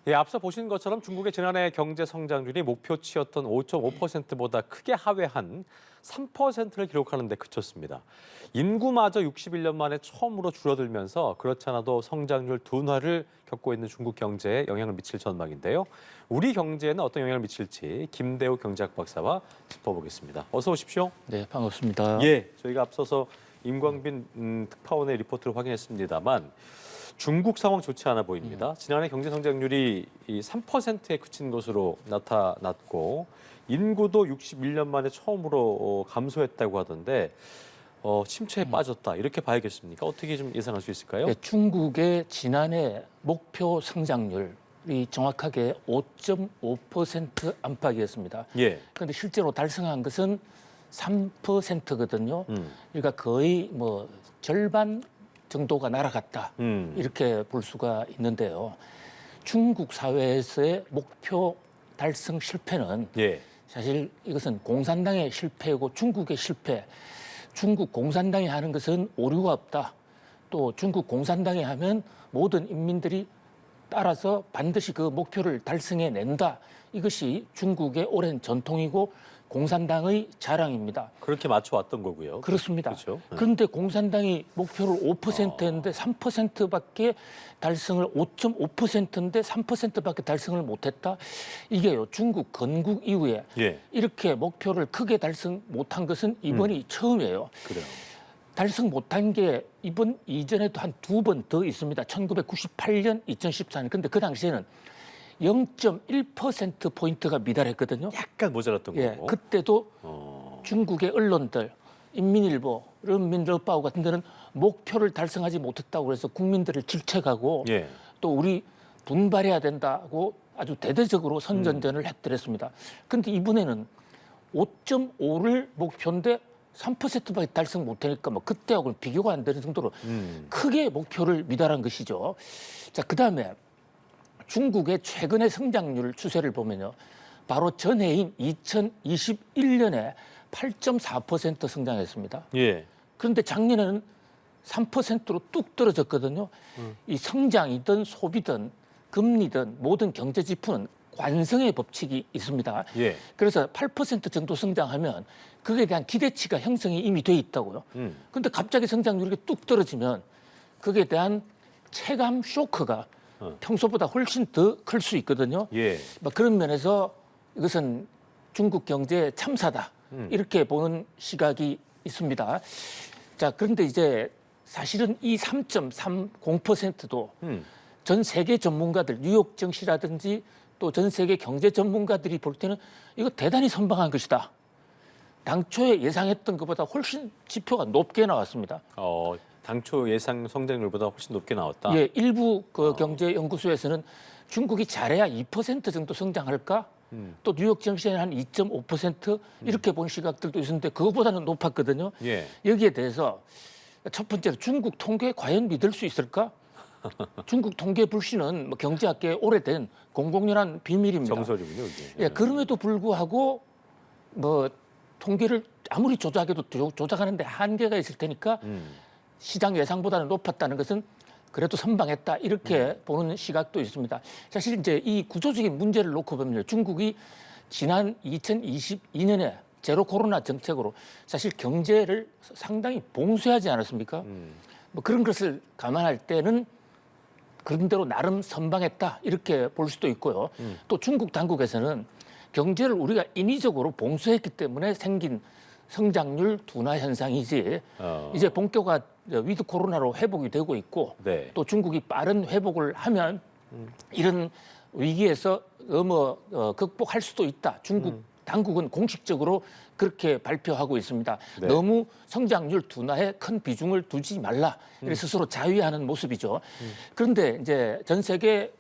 예, 앞서 보신 것처럼 중국의 지난해 경제 성장률이 목표치였던 5.5%보다 크게 하회한 3%를 기록하는 데 그쳤습니다. 인구마저 61년 만에 처음으로 줄어들면서 그렇지 않아도 성장률 둔화를 겪고 있는 중국 경제에 영향을 미칠 전망인데요. 우리 경제에는 어떤 영향을 미칠지 김대우 경제학 박사와 짚어보겠습니다. 어서 오십시오. 네, 반갑습니다. 예, 저희가 앞서서 임광빈 특파원의 리포트를 확인했습니다만 중국 상황 좋지 않아 보입니다. 지난해 경제 성장률이 3%에 그친 것으로 나타났고 인구도 61년 만에 처음으로 감소했다고 하던데 침체에 빠졌다 이렇게 봐야겠습니까? 어떻게 좀 예상할 수 있을까요? 네, 중국의 지난해 목표 성장률이 정확하게 5.5% 안팎이었습니다. 예. 그런데 실제로 달성한 것은 3%거든요. 그러니까 거의 뭐 절반 정도가 날아갔다. 이렇게 볼 수가 있는데요. 중국 사회에서의 목표 달성 실패는 예. 사실 이것은 공산당의 실패이고 중국의 실패. 중국 공산당이 하는 것은 오류가 없다. 또 중국 공산당이 하면 모든 인민들이 따라서 반드시 그 목표를 달성해낸다. 이것이 중국의 오랜 전통이고 공산당의 자랑입니다. 그렇게 맞춰왔던 거고요. 그렇습니다. 그렇죠. 그런데 공산당이 목표를 5%였는데 3%밖에 달성을 5.5%인데 3%밖에 달성을 못했다. 이게요. 중국 건국 이후에 예. 이렇게 목표를 크게 달성 못한 것은 이번이 처음이에요. 그래요. 달성 못한 게 이번 이전에도 한 두 번 더 있습니다. 1998년, 2014년. 근데 그 당시에는 0.1%포인트가 미달했거든요. 약간 모자랐던 예, 거고. 그때도 중국의 언론들, 인민일보, 른민러바오 같은 데는 목표를 달성하지 못했다고 그래서 국민들을 질책하고 예. 또 우리 분발해야 된다고 아주 대대적으로 선전전을 했더랬습니다. 그런데 이번에는 5.5를 목표인데 3%밖에 달성 못하니까 뭐 그때하고는 비교가 안 되는 정도로 크게 목표를 미달한 것이죠. 자, 그다음에 중국의 최근의 성장률 추세를 보면요. 바로 전해인 2021년에 8.4% 성장했습니다. 예. 그런데 작년에는 3%로 뚝 떨어졌거든요. 이 성장이든 소비든 금리든 모든 경제 지표는 관성의 법칙이 있습니다. 예. 그래서 8% 정도 성장하면 그에 대한 기대치가 형성이 이미 돼 있다고요. 그런데 갑자기 성장률이 뚝 떨어지면 그에 대한 체감 쇼크가 평소보다 훨씬 더 클 수 있거든요. 예. 뭐 그런 면에서 이것은 중국 경제의 참사다. 이렇게 보는 시각이 있습니다. 자, 그런데 이제 사실은 이 3.30%도 전 세계 전문가들, 뉴욕 증시라든지 또 전 세계 경제 전문가들이 볼 때는 이거 대단히 선방한 것이다. 당초에 예상했던 것보다 훨씬 지표가 높게 나왔습니다. 당초 예상 성장률보다 훨씬 높게 나왔다. 예, 일부 그 경제 연구소에서는 중국이 잘해야 2% 정도 성장할까? 또 뉴욕 증시에는 한 2.5% 이렇게 본 시각들도 있었는데 그거보다는 높았거든요. 예. 여기에 대해서 첫 번째로 중국 통계 과연 믿을 수 있을까? 중국 통계 불신은 뭐 경제학계의 오래된 공공연한 비밀입니다. 정설이군요, 이게. 예, 그럼에도 불구하고 뭐 통계를 아무리 조작해도 조작하는데 한계가 있을 테니까 시장 예상보다는 높았다는 것은 그래도 선방했다 이렇게 보는 시각도 있습니다. 사실 이제 이 구조적인 문제를 놓고 보면 중국이 지난 2022년에 제로 코로나 정책으로 사실 경제를 상당히 봉쇄하지 않았습니까? 뭐 그런 것을 감안할 때는 그런 대로 나름 선방했다 이렇게 볼 수도 있고요. 또 중국 당국에서는 경제를 우리가 인위적으로 봉쇄했기 때문에 생긴 성장률 둔화 현상이지 이제 본격화 위드 코로나로 회복이 되고 있고 네. 또 중국이 빠른 회복을 하면 이런 위기에서 너무 극복할 수도 있다. 중국 당국은 공식적으로 그렇게 발표하고 있습니다. 네. 너무 성장률 둔화에 큰 비중을 두지 말라. 스스로 자위하는 모습이죠. 그런데 이제 전 세계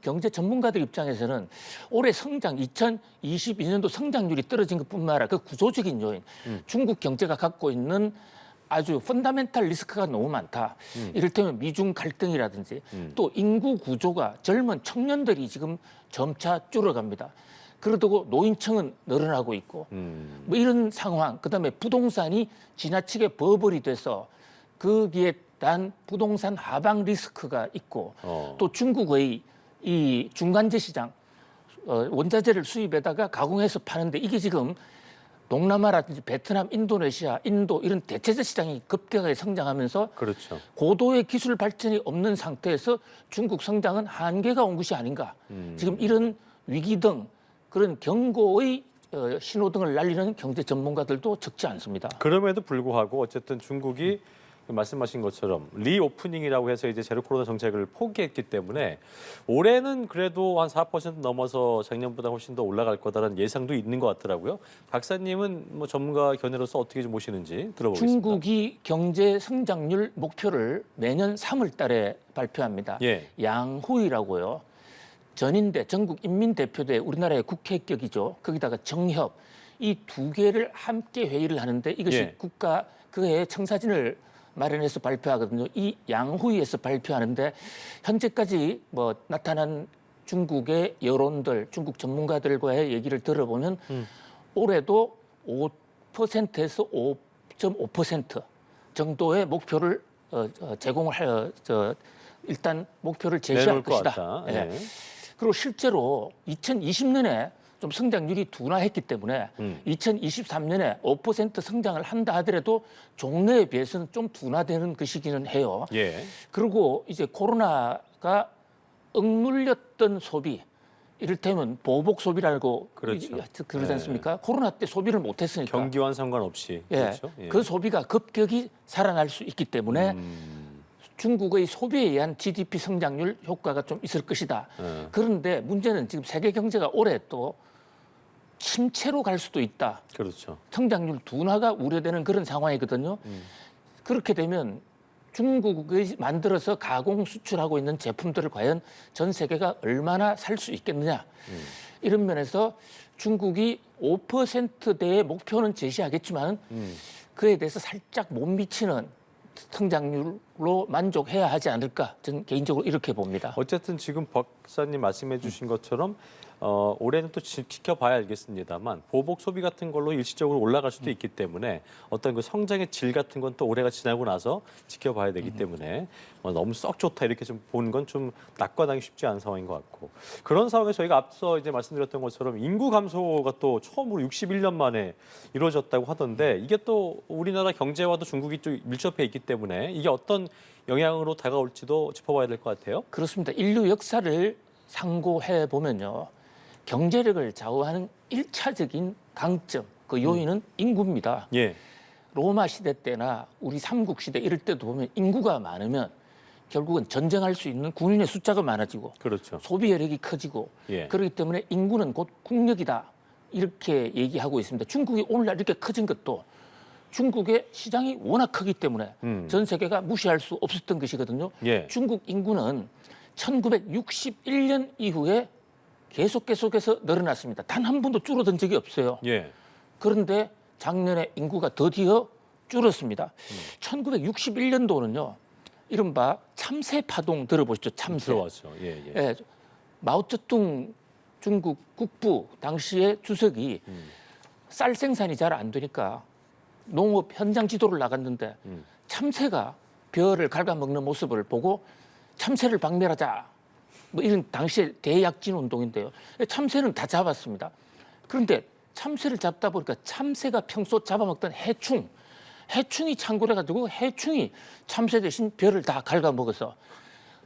경제 전문가들 입장에서는 올해 성장 2022년도 성장률이 떨어진 것뿐만 아니라 그 구조적인 요인, 중국 경제가 갖고 있는 아주 펀다멘탈 리스크가 너무 많다. 이를테면 미중 갈등이라든지 또 인구 구조가 젊은 청년들이 지금 점차 줄어갑니다. 그러고 노인층은 늘어나고 있고 뭐 이런 상황, 그다음에 부동산이 지나치게 버블이 돼서 거기에 대한 부동산 하방 리스크가 있고 또 중국의 이 중간재 시장 원자재를 수입에다가 가공해서 파는데 이게 지금 동남아라든지 베트남, 인도네시아, 인도 이런 대체재 시장이 급격하게 성장하면서 그렇죠. 고도의 기술 발전이 없는 상태에서 중국 성장은 한계가 온 것이 아닌가. 지금 이런 위기 등 그런 경고의 신호등을 날리는 경제 전문가들도 적지 않습니다. 그럼에도 불구하고 어쨌든 중국이 말씀하신 것처럼 리오프닝이라고 해서 이제 제로 코로나 정책을 포기했기 때문에 올해는 그래도 한 4% 넘어서 작년보다 훨씬 더 올라갈 거다라는 예상도 있는 것 같더라고요. 박사님은 뭐 전문가 견해로서 어떻게 좀 보시는지 들어보겠습니다. 중국이 경제 성장률 목표를 내년 3월 달에 발표합니다. 예. 양후이라고요. 전인대, 전국인민대표대 우리나라의 국회격이죠. 거기다가 정협 이 두 개를 함께 회의를 하는데 이것이 예. 국가 그해 청사진을 마련해서 발표하거든요. 이 양후이에서 발표하는데 현재까지 뭐 나타난 중국의 여론들, 중국 전문가들과의 얘기를 들어보면 올해도 5%에서 5.5% 정도의 목표를 제공을 일단 목표를 제시할 내놓을 것 것이다. 같다. 예. 예. 그리고 실제로 2020년에 좀 성장률이 둔화했기 때문에 2023년에 5% 성장을 한다 하더라도 종래에 비해서는 좀 둔화되는 것이기는 해요. 예. 그리고 이제 코로나가 억눌렸던 소비, 이를테면 보복 소비라고 그렇죠. 그러지 않습니까? 코로나 때 소비를 못했으니까. 경기와는 상관없이. 예, 그렇죠. 예. 그 소비가 급격히 살아날 수 있기 때문에 중국의 소비에 의한 GDP 성장률 효과가 좀 있을 것이다. 그런데 문제는 지금 세계 경제가 올해 또 침체로 갈 수도 있다. 그렇죠. 성장률 둔화가 우려되는 그런 상황이거든요. 그렇게 되면 중국이 만들어서 가공 수출하고 있는 제품들을 과연 전 세계가 얼마나 살 수 있겠느냐. 이런 면에서 중국이 5%대의 목표는 제시하겠지만 그에 대해서 살짝 못 미치는 성장률로 만족해야 하지 않을까. 저는 개인적으로 이렇게 봅니다. 어쨌든 지금 박사님 말씀해 주신 것처럼 올해는 또 지켜봐야 알겠습니다만 보복 소비 같은 걸로 일시적으로 올라갈 수도 있기 때문에 어떤 그 성장의 질 같은 건 또 올해가 지나고 나서 지켜봐야 되기 때문에 너무 썩 좋다 이렇게 좀 보는 건 좀 낙관하기 쉽지 않은 상황인 것 같고 그런 상황에서 저희가 앞서 이제 말씀드렸던 것처럼 인구 감소가 또 처음으로 61년 만에 이루어졌다고 하던데 이게 또 우리나라 경제와도 중국이 좀 밀접해 있기 때문에 이게 어떤 영향으로 다가올지도 짚어봐야 될 것 같아요. 그렇습니다. 인류 역사를 상고해 보면요. 경제력을 좌우하는 1차적인 강점, 그 요인은 인구입니다. 예. 로마 시대 때나 우리 삼국 시대 이럴 때도 보면 인구가 많으면 결국은 전쟁할 수 있는 군인의 숫자가 많아지고 그렇죠. 소비여력이 커지고 예. 그렇기 때문에 인구는 곧 국력이다. 이렇게 얘기하고 있습니다. 중국이 오늘날 이렇게 커진 것도 중국의 시장이 워낙 크기 때문에 전 세계가 무시할 수 없었던 것이거든요. 예. 중국 인구는 1961년 이후에 계속해서 늘어났습니다. 단 한 번도 줄어든 적이 없어요. 예. 그런데 작년에 인구가 드디어 줄었습니다. 1961년도는요. 이른바 참새 파동 들어보시죠. 참새. 들어왔죠. 예, 예. 예, 마오쩌둥 중국 국부 당시의 주석이 쌀 생산이 잘 안 되니까 농업 현장 지도를 나갔는데 참새가 벼를 갉아먹는 모습을 보고 참새를 박멸하자. 뭐 이런 당시의 대약진 운동인데요. 참새는 다 잡았습니다. 그런데 참새를 잡다 보니까 참새가 평소 잡아먹던 해충이 창궐해가지고 해충이 참새 대신 벼를 다 갉아먹어서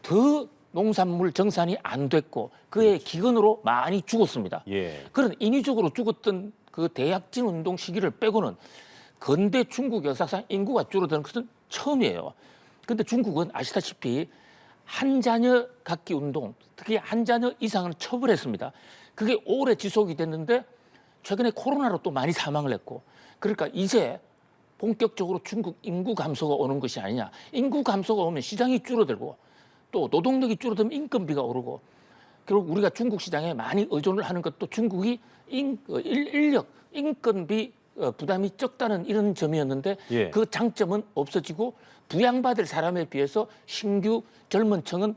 더 농산물 정산이 안 됐고 그의 기근으로 많이 죽었습니다. 예. 그런 인위적으로 죽었던 그 대약진 운동 시기를 빼고는 근대 중국 역사상 인구가 줄어드는 것은 처음이에요. 그런데 중국은 아시다시피 한 자녀 갖기 운동, 특히 한 자녀 이상을 처벌했습니다. 그게 오래 지속이 됐는데 최근에 코로나로 또 많이 사망을 했고 그러니까 이제 본격적으로 중국 인구 감소가 오는 것이 아니냐. 인구 감소가 오면 시장이 줄어들고 또 노동력이 줄어들면 인건비가 오르고 결국 우리가 중국 시장에 많이 의존을 하는 것도 중국이 인력, 인건비 부담이 적다는 이런 점이었는데 예. 그 장점은 없어지고 부양받을 사람에 비해서 신규 젊은 층은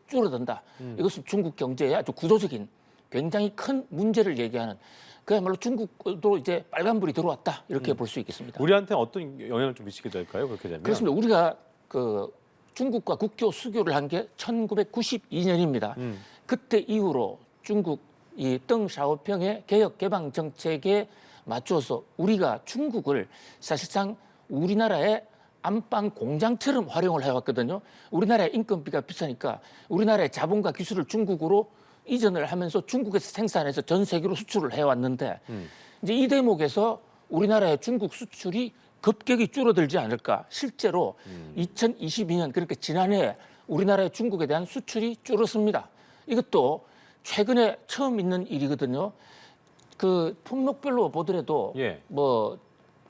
줄어든다. 이것은 중국 경제의 아주 구조적인 굉장히 큰 문제를 얘기하는 그야말로 중국도 이제 빨간불이 들어왔다 이렇게 볼 수 있겠습니다. 우리한테 어떤 영향을 좀 미치게 될까요? 그렇게 되면? 그렇습니다. 우리가 그 중국과 국교 수교를 한 게 1992년입니다. 그때 이후로 중국 이 덩 샤오평의 개혁 개방 정책에 맞춰서 우리가 중국을 사실상 우리나라의 안방 공장처럼 활용을 해왔거든요. 우리나라의 인건비가 비싸니까 우리나라의 자본과 기술을 중국으로 이전을 하면서 중국에서 생산해서 전 세계로 수출을 해왔는데 이제 이 대목에서 우리나라의 중국 수출이 급격히 줄어들지 않을까. 실제로 2022년 그러니까 지난해 우리나라의 중국에 대한 수출이 줄었습니다. 이것도 최근에 처음 있는 일이거든요. 그 품목별로 보더라도 예. 뭐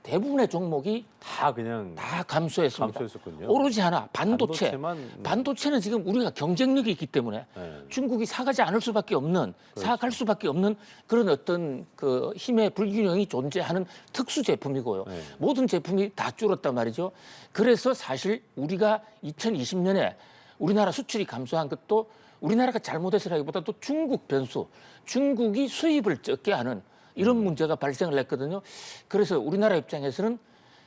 대부분의 종목이 다 그냥 다 감소했습니다. 감소했었군요. 오로지 하나 반도체. 반도체만, 반도체는 지금 우리가 경쟁력이 있기 때문에 네. 중국이 사가지 않을 수밖에 없는 사갈 수밖에 없는 그런 어떤 그 힘의 불균형이 존재하는 특수 제품이고요. 네. 모든 제품이 다 줄었단 말이죠. 그래서 사실 우리가 2020년에 우리나라 수출이 감소한 것도 우리나라가 잘못해서라기보다도 중국 변수, 중국이 수입을 적게 하는 이런 문제가 발생을 했거든요. 그래서 우리나라 입장에서는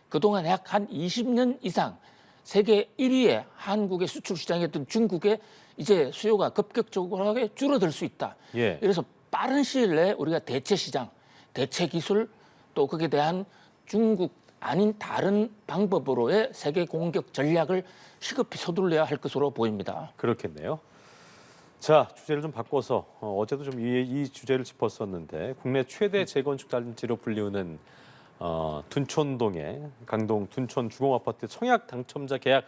그동안 약 한 20년 이상 세계 1위의 한국의 수출 시장이었던 중국의 이제 수요가 급격적으로 줄어들 수 있다. 예. 그래서 빠른 시일 내에 우리가 대체 시장, 대체 기술 또 거기에 대한 중국 아닌 다른 방법으로의 세계 공격 전략을 시급히 서둘러야 할 것으로 보입니다. 그렇겠네요. 자, 주제를 좀 바꿔서 어제도 좀 이 주제를 짚었었는데 국내 최대 재건축 단지로 불리우는 둔촌동의 강동 둔촌 주공아파트 청약 당첨자 계약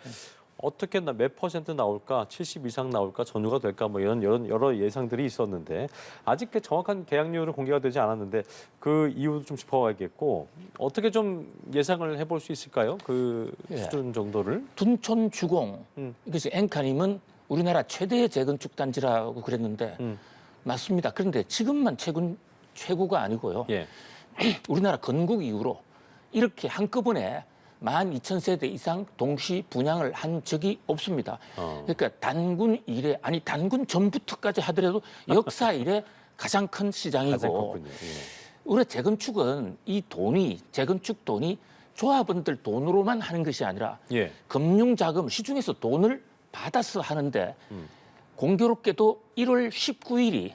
어떻게 몇 퍼센트 나올까, 70 이상 나올까, 전후가 될까 뭐 이런 여러 예상들이 있었는데 아직 그 정확한 계약률은 공개가 되지 않았는데 그 이유도 좀 짚어봐야겠고 어떻게 좀 예상을 해볼 수 있을까요? 그 예. 수준 정도를? 둔촌 주공 이것이 앵카님은 우리나라 최대의 재건축 단지라고 그랬는데 맞습니다. 그런데 지금만 최고가 아니고요. 예. 우리나라 건국 이후로 이렇게 한꺼번에 12,000세대 이상 동시 분양을 한 적이 없습니다. 그러니까 단군 이래 아니 단군 전부터까지 하더라도 역사 이래 가장 큰 시장이고 가장 컸군요. 예. 우리 재건축은 이 돈이 재건축 돈이 조합원들 돈으로만 하는 것이 아니라 예. 금융자금 시중에서 돈을 받아서 하는데 공교롭게도 1월 19일이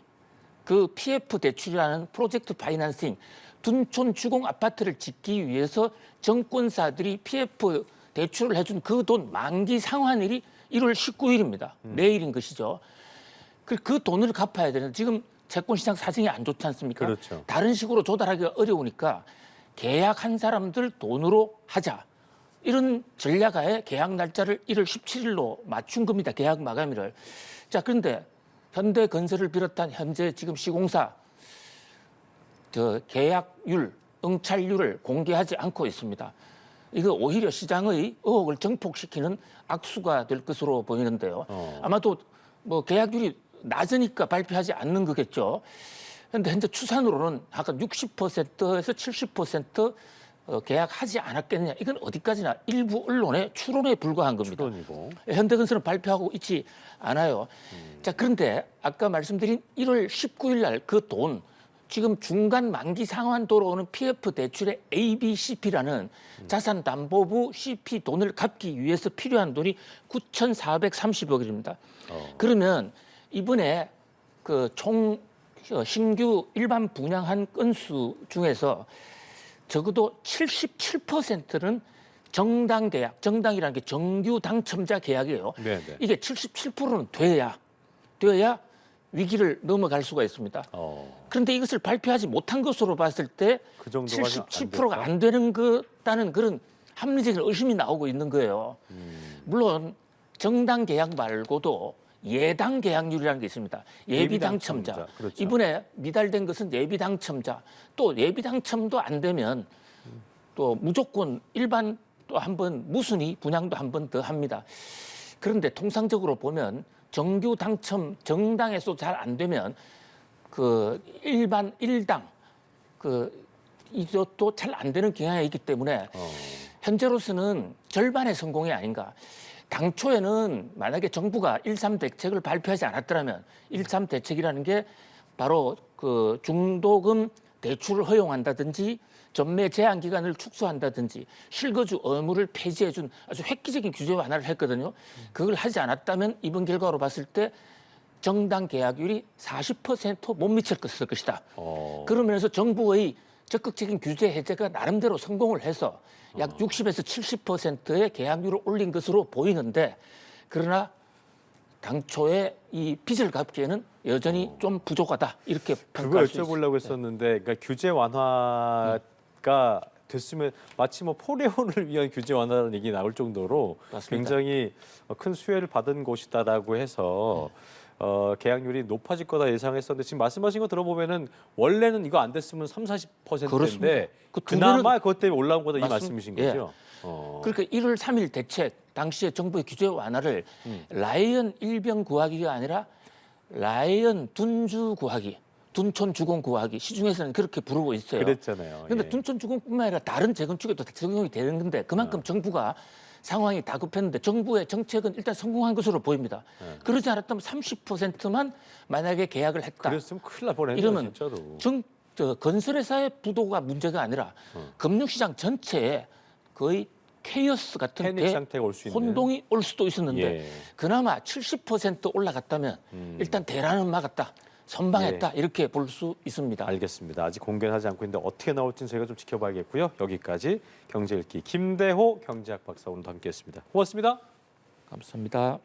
그 PF 대출이라는 프로젝트 파이낸싱 둔촌 주공 아파트를 짓기 위해서 정권사들이 PF 대출을 해준 그 돈 만기 상환일이 1월 19일입니다. 내일인 것이죠. 그 돈을 갚아야 되는 지금 채권시장 사정이 안 좋지 않습니까? 그렇죠. 다른 식으로 조달하기가 어려우니까 계약한 사람들 돈으로 하자. 이런 전략하에 계약 날짜를 1월 17일로 맞춘 겁니다. 계약 마감일을. 자, 그런데 현대건설을 비롯한 현재 지금 시공사 계약률, 응찰률을 공개하지 않고 있습니다. 이거 오히려 시장의 의혹을 증폭시키는 악수가 될 것으로 보이는데요. 아마도 뭐 계약률이 낮으니까 발표하지 않는 거겠죠. 그런데 현재 추산으로는 아까 60%에서 70% 계약하지 않았겠느냐. 이건 어디까지나 일부 언론의 추론에 불과한 겁니다. 추론이고. 현대건설은 발표하고 있지 않아요. 자, 그런데 아까 말씀드린 1월 19일 날 그 돈, 지금 중간 만기 상환 돌아오는 PF 대출의 ABCP라는 자산담보부 CP 돈을 갚기 위해서 필요한 돈이 9,430억 원입니다. 그러면 이번에 그 총 신규 일반 분양한 건수 중에서 적어도 77%는 정당 계약, 정당이라는 게 정규 당첨자 계약이에요. 네네. 이게 77%는 돼야 위기를 넘어갈 수가 있습니다. 그런데 이것을 발표하지 못한 것으로 봤을 때 그 정도가 77%가 안 되는 것다는 그런 합리적인 의심이 나오고 있는 거예요. 물론 정당 계약 말고도 예당 계약률이라는 게 있습니다. 예비 당첨자. 그렇죠. 이번에 미달된 것은 예비 당첨자. 또 예비 당첨도 안 되면 또 무조건 일반 또 한 번 무순위 분양도 한 번 더 합니다. 그런데 통상적으로 보면 정규 당첨 정당에서 잘 안 되면 그 일반 일당 이것도 잘 안 되는 경향이 있기 때문에 현재로서는 절반의 성공이 아닌가. 당초에는 만약에 정부가 1.3 대책을 발표하지 않았더라면 1.3 대책이라는 게 바로 그 중도금 대출을 허용한다든지 전매 제한 기간을 축소한다든지 실거주 의무를 폐지해준 아주 획기적인 규제 완화를 했거든요. 그걸 하지 않았다면 이번 결과로 봤을 때 정당 계약률이 40%못 미칠 것이다. 어. 그러면서 정부의 적극적인 규제 해제가 나름대로 성공을 해서 약 60에서 70%의 계약률을 올린 것으로 보이는데, 그러나 당초에 이 빚을 갚기에는 여전히 좀 부족하다, 이렇게 그거 평가할 수 있습니다. 여쭤보려고 했었는데, 그러니까 규제 완화가 됐으면 마치 뭐 포레온을 위한 규제 완화라는 얘기 나올 정도로 맞습니다. 굉장히 큰 수혜를 받은 곳이다라고 해서 계약률이 높아질 거다 예상했었는데, 지금 말씀하신 거 들어보면은 원래는 이거 안 됐으면 30-40%인데 그렇습니다. 그 두 그나마 그것 때문에 올라온 거다 이 맞습니다. 말씀이신 예. 거죠? 그러니까 1월 3일 대책 당시에 정부의 규제 완화를 라이언 일병 구하기가 아니라 라이언 둔주 구하기, 둔촌 주공 구하기, 시중에서는 그렇게 부르고 있어요. 그랬잖아요. 그런데 예. 둔촌 주공뿐만 아니라 다른 재건축에도 다 적용이 되는 건데, 그만큼 정부가 상황이 다급했는데 정부의 정책은 일단 성공한 것으로 보입니다. 그러지 않았다면 30%만 만약에 계약을 했다. 그랬으면 큰일 날 뻔했네요, 이러면 진짜로. 건설회사의 부도가 문제가 아니라 금융시장 전체에 거의 케이오스 같은 패닉 상태가 올 수 있는. 혼동이 올 수도 있었는데, 예. 그나마 70% 올라갔다면 일단 대란은 막았다, 선방했다, 이렇게 볼 수 있습니다. 알겠습니다. 아직 공개는 하지 않고 있는데 어떻게 나올지는 저희가 좀 지켜봐야겠고요. 여기까지 경제 읽기 김대호 경제학 박사 오늘 함께했습니다. 고맙습니다. 감사합니다.